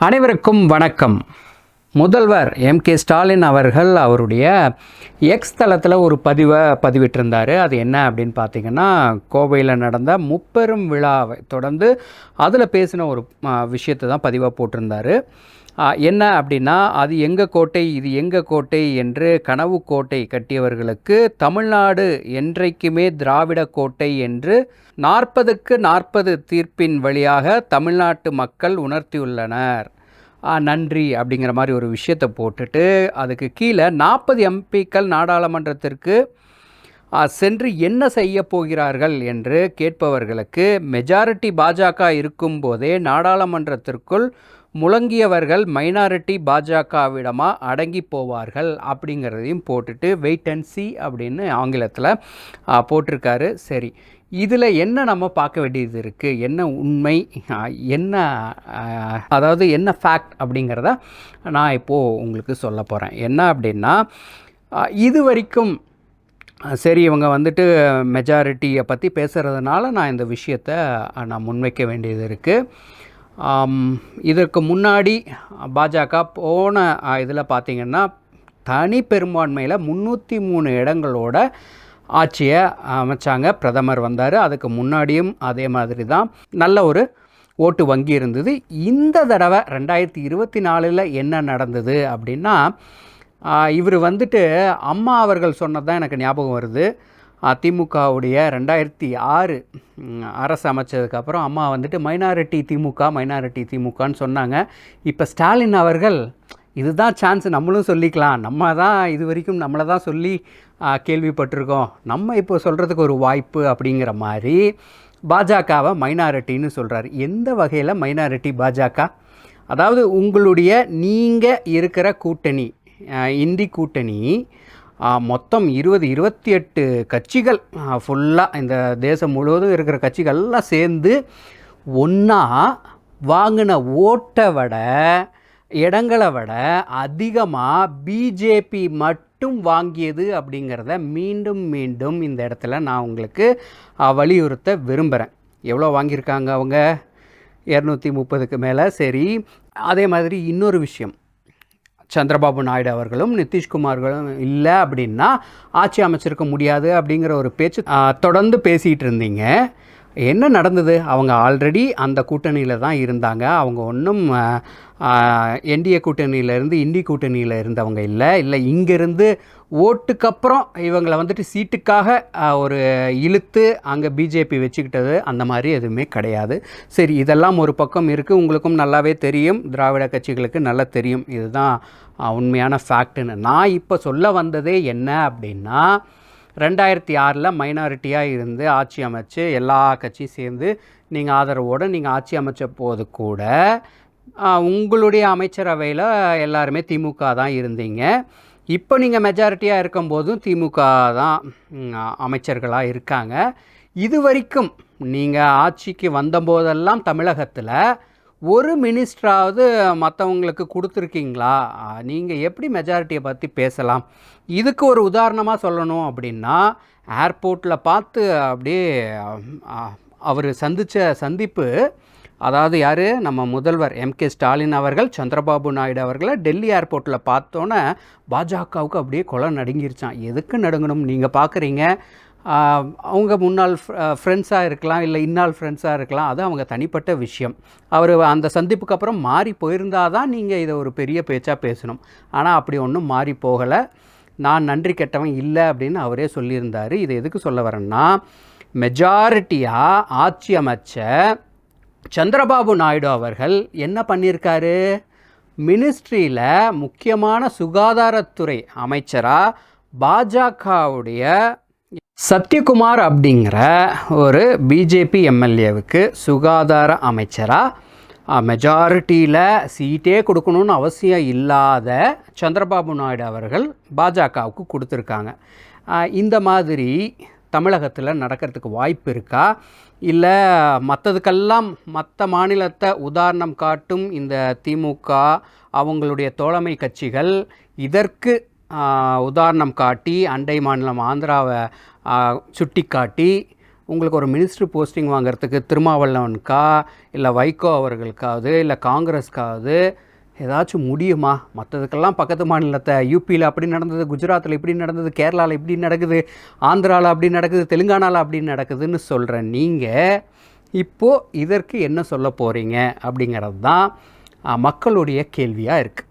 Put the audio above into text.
அனைவருக்கும் வணக்கம். முதல்வர் எம்.கே. ஸ்டாலின் அவர்கள் அவருடைய எக்ஸ் தளத்தில் ஒரு பதிவிட்டிருந்தார். அது என்ன அப்படின்னு பார்த்தீங்கன்னா, கோவையில் நடந்த முப்பெரும் விழாவை தொடர்ந்து அதில் பேசின ஒரு விஷயத்தை தான் பதிவாக போட்டிருந்தார். என்ன அப்படின்னா, அது எங்கள் கோட்டை, இது எங்கள் கோட்டை என்று கனவு கோட்டை கட்டியவர்களுக்கு தமிழ்நாடு என்றைக்குமே திராவிட கோட்டை என்று 40க்கு 40 தீர்ப்பின் வழியாக தமிழ்நாட்டு மக்கள் உணர்த்தியுள்ளனர். நன்றி அப்படிங்கிற மாதிரி ஒரு விஷயத்தை போட்டுட்டு, அதுக்கு கீழே 40 எம்பிக்கள் நாடாளுமன்றத்திற்கு சென்று என்ன செய்ய போகிறார்கள் என்று கேட்பவர்களுக்கு மெஜாரிட்டி பாஜக இருக்கும்போதே நாடாளுமன்றத்திற்குள் முழங்கியவர்கள் மைனாரிட்டி பாஜகவிடமா அடங்கி போவார்கள் அப்படிங்கிறதையும் போட்டுட்டு வெயிட் அண்ட் சி அப்படின்னு ஆங்கிலத்தில் போட்டிருக்காரு. சரி, இதில் என்ன நம்ம பார்க்க வேண்டியது இருக்குது, என்ன உண்மை, என்ன அதாவது என்ன ஃபேக்ட் அப்படிங்கிறத நான் இப்போது உங்களுக்கு சொல்ல போகிறேன். என்ன அப்படின்னா, இது வரைக்கும் சரி இவங்க வந்துட்டு மெஜாரிட்டியை பற்றி பேசுகிறதுனால நான் இந்த விஷயத்தை நான் முன்வைக்க வேண்டியது இருக்குது. இதற்கு முன்னாடி பாஜக போன இதில் பார்த்திங்கன்னா தனி பெரும்பான்மையில் 303 இடங்களோட ஆட்சியை அமைச்சாங்க. பிரதமர் வந்தார். அதுக்கு முன்னாடியும் அதே மாதிரி தான் நல்ல ஒரு ஓட்டு வங்கி இருந்தது. இந்த தடவை 2024 என்ன நடந்தது அப்படின்னா, இவர் வந்துட்டு அம்மா அவர்கள் சொன்னது தான் எனக்கு ஞாபகம் வருது. திமுகவுடைய 2006 அரசு அமைச்சதுக்கப்புறம் அம்மா வந்துட்டு மைனாரிட்டி திமுகன்னு சொன்னாங்க. இப்போ ஸ்டாலின் அவர்கள் இதுதான் சான்ஸ், நம்மளும் சொல்லிக்கலாம், நம்ம தான் இது வரைக்கும் நம்மளை தான் சொல்லி கேள்விப்பட்டிருக்கோம், நம்ம இப்போ சொல்கிறதுக்கு ஒரு வாய்ப்பு அப்படிங்கிற மாதிரி பாஜகவை மைனாரிட்டின்னு சொல்கிறார். எந்த வகையில் மைனாரிட்டி பாஜக? அதாவது உங்களுடைய நீங்கள் இருக்கிற கூட்டணி, இந்தி கூட்டணி, மொத்தம் 28 கட்சிகள் ஃபுல்லாக இந்த தேசம் முழுவதும் இருக்கிற கட்சிகள்லாம் சேர்ந்து ஒன்றா வாங்கின ஓட்டை விட இடங்களை விட அதிகமாக பிஜேபி மட்டும் வாங்கியது அப்படிங்கிறத மீண்டும் மீண்டும் இந்த இடத்துல நான் உங்களுக்கு வலியுறுத்த விரும்புகிறேன். எவ்வளோ வாங்கியிருக்காங்க அவங்க? 230க்கு மேலே. சரி, அதே மாதிரி இன்னொரு விஷயம், சந்திரபாபு நாயுடு அவர்களும் நிதிஷ்குமார்களும் இல்லை அப்படின்னா ஆட்சி அமைச்சிருக்க முடியாது அப்படிங்கிற ஒரு பேச்சு தொடர்ந்து பேசிகிட்டு இருந்தீங்க. என்ன நடந்தது? அவங்க ஆல்ரெடி அந்த கூட்டணியில் தான் இருந்தாங்க. அவங்க ஒன்றும் என்டிஏ கூட்டணியிலேருந்து இந்தி கூட்டணியில் இருந்தவங்க இல்லை இங்கேருந்து ஓட்டுக்கப்புறம் இவங்களை வந்துட்டு சீட்டுக்காக ஒரு இழுத்து அங்கே பிஜேபி வச்சுக்கிட்டது அந்த மாதிரி எதுவுமே கிடையாது. சரி, இதெல்லாம் ஒரு பக்கம் இருக்குது. உங்களுக்கும் நல்லாவே தெரியும், திராவிட கட்சிகளுக்கு நல்லா தெரியும், இதுதான் உண்மையான ஃபேக்ட்டுன்னு. நான் இப்போ சொல்ல வந்ததே என்ன அப்படின்னா, 2006 மைனாரிட்டியாக இருந்து ஆட்சி அமைச்சு எல்லா கட்சியும் சேர்ந்து நீங்கள் ஆதரவோடு நீங்கள் ஆட்சி அமைச்ச போது கூட உங்களுடைய அமைச்சரவையில் எல்லாருமே திமுக தான் இருந்தீங்க. இப்போ நீங்கள் மெஜாரிட்டியாக இருக்கும்போதும் திமுக தான் அமைச்சர்களாக இருக்காங்க. இது வரைக்கும் நீங்கள் ஆட்சிக்கு வந்தபோதெல்லாம் தமிழகத்தில் ஒரு மினிஸ்டராவது மற்றவங்களுக்கு கொடுத்துருக்கீங்களா? நீங்கள் எப்படி மெஜாரிட்டியை பற்றி பேசலாம்? இதுக்கு ஒரு உதாரணமாக சொல்லணும் அப்படின்னா, ஏர்போர்ட்டில் பார்த்து அப்படியே அவர் சந்தித்த சந்திப்பு, அதாவது யார், நம்ம முதல்வர் எம்.கே. ஸ்டாலின் அவர்கள் சந்திரபாபு நாயுடு அவர்களை டெல்லி ஏர்போர்ட்டில் பார்த்தோன்னே பாஜகவுக்கு அப்படியே கொலை நடுங்கிருச்சான். எதுக்கு நடுங்கணும்? நீங்கள் பார்க்குறீங்க, அவங்க முன்னாள் ஃப்ரெண்ட்ஸாக இருக்கலாம், இல்லை இன்னாள் ஃப்ரெண்ட்ஸாக இருக்கலாம், அது அவங்க தனிப்பட்ட விஷயம். அவர் அந்த சந்திப்புக்கு அப்புறம் மாறி போயிருந்தால் தான் நீங்கள் இதை ஒரு பெரிய பேச்சாக பேசணும். ஆனால் அப்படி ஒன்றும் மாறி போகலை. நான் நன்றி கெட்டவன் இல்லை அப்படின்னு அவரே சொல்லியிருந்தார். இதை எதுக்கு சொல்ல வரேன்னா, மெஜாரிட்டியாக ஆட்சி அமைச்ச சந்திரபாபு நாயுடு அவர்கள் என்ன பண்ணியிருக்காரு? மினிஸ்ட்ரியில் முக்கியமான சுகாதாரத்துறை அமைச்சராக பாஜகவுடைய சத்யகுமார் அப்படிங்கிற ஒரு பிஜேபி எம்எல்ஏவுக்கு சுகாதார அமைச்சராக மெஜாரிட்டியில் சீட்டே கொடுக்கணும்னு அவசியம் இல்லாத சந்திரபாபு நாயுடு அவர்கள் பாஜகவுக்கு கொடுத்துருக்காங்க. இந்த மாதிரி தமிழகத்தில் நடக்கிறதுக்கு வாய்ப்பு இருக்கா? இல்லை மற்றதுக்கெல்லாம் மற்ற மாநிலத்தை உதாரணம் காட்டும் இந்த திமுக அவங்களுடைய தோழமை கட்சிகள் இதற்கு உதாரணம் காட்டி அண்டை மாநிலம் ஆந்திராவை சுட்டி காட்டி உங்களுக்கு ஒரு மினிஸ்ட்ரி போஸ்டிங் வாங்குறதுக்கு திருமாவளவனுக்கா இல்லை வைகோ அவர்களுக்காவது இல்லை காங்கிரஸ்க்காவது ஏதாச்சும் முடியுமா? மற்றதுக்கெல்லாம் பக்கத்து மாநிலத்தை யூபியில் அப்படி நடந்தது, குஜராத்தில் இப்படி நடந்தது, கேரளாவில் இப்படி நடக்குது, ஆந்திராவில் அப்படி நடக்குது, தெலுங்கானாவில் அப்படி நடக்குதுன்னு சொல்கிற நீங்கள் இப்போது இதற்கு என்ன சொல்ல போகிறீங்க அப்படிங்கிறது தான் மக்களுடைய கேள்வியாக இருக்குது.